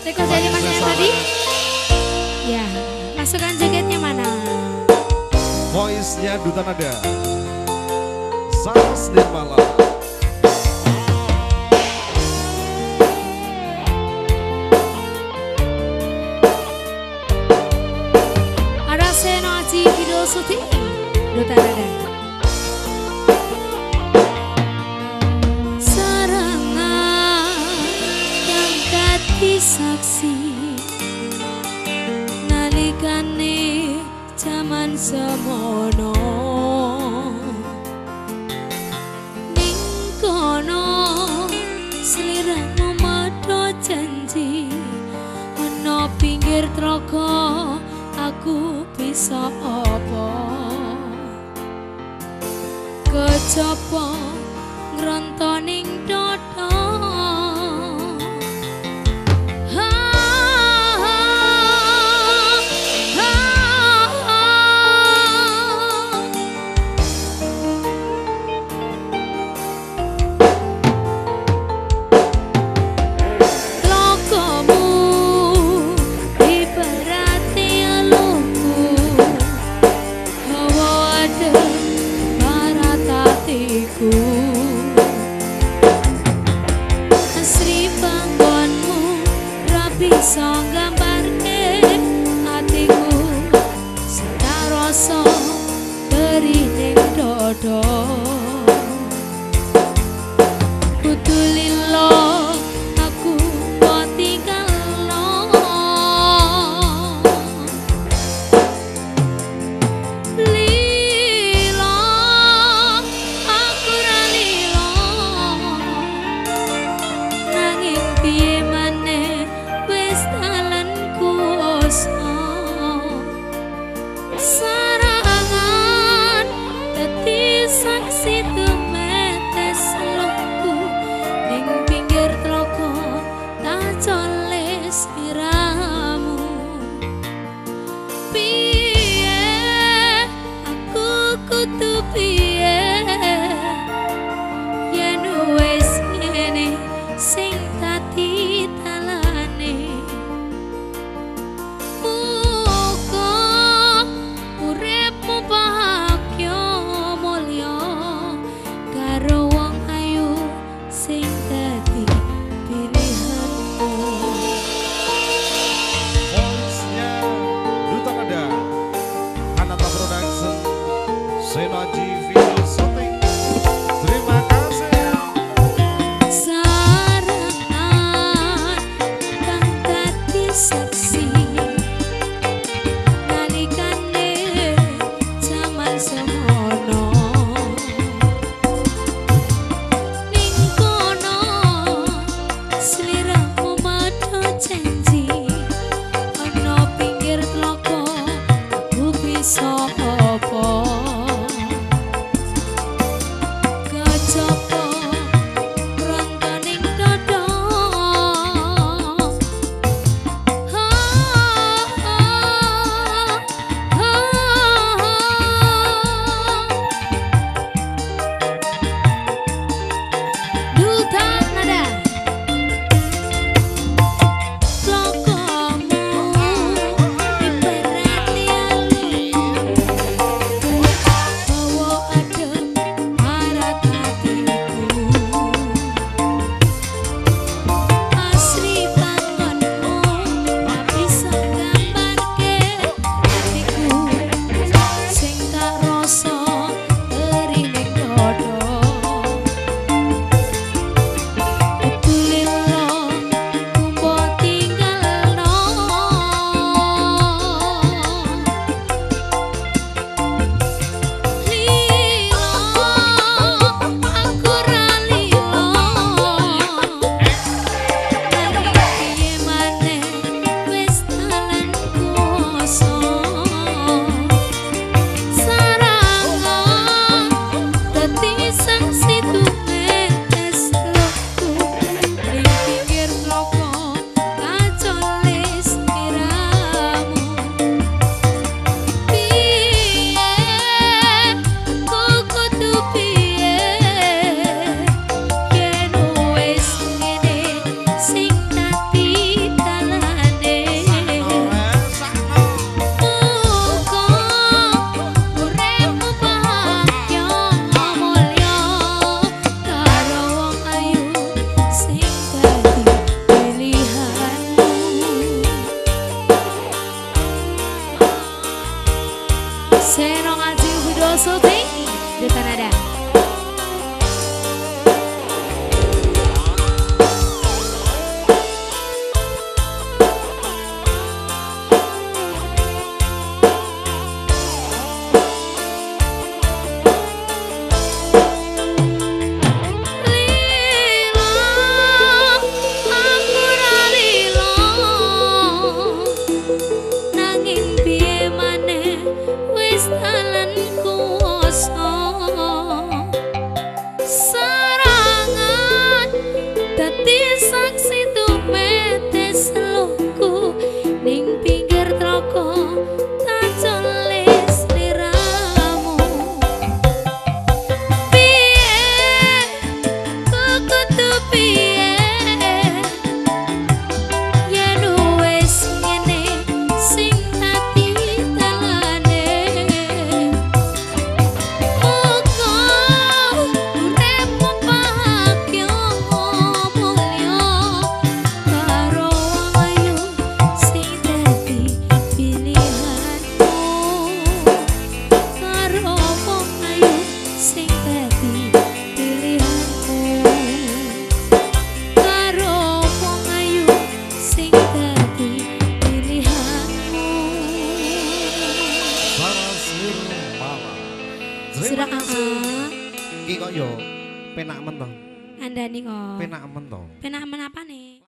Rekor jadi Mas yang tadi? Ya, masukkan jaketnya mana? Voice-nya Duta Nada. Sars di Malang. Ada Seno Aji video syuting Duta Nada. Saksi nalikane jaman semono ning kono sliramu madha janji ana pinggir tlaga aku bisa apa kejaba ngrontoning dodo. Bisa nggambarke atiku setaroso beri ning dodo kudu lilo aku kok tinggalno lilo aku ra lilo nanging piye maneh sarangan dadi saksi tumetes luku ning pinggir tlaga tak jole sliramu piye aku kudu piye yen wis ngene sing dadi talane bahagia mulya karo wong ayu sing dadi pilihanku. Voice-nya Duta Nada, Hanata Production, Senoji Video Shooting. Terima kasih. Sarangan kang dadi saksi semono ning kono sliramu madha janji ana pinggir tlaga aku bisa apa kejaba rontoning dodo yo penak men to. Andani kok. Penak men to. Penak men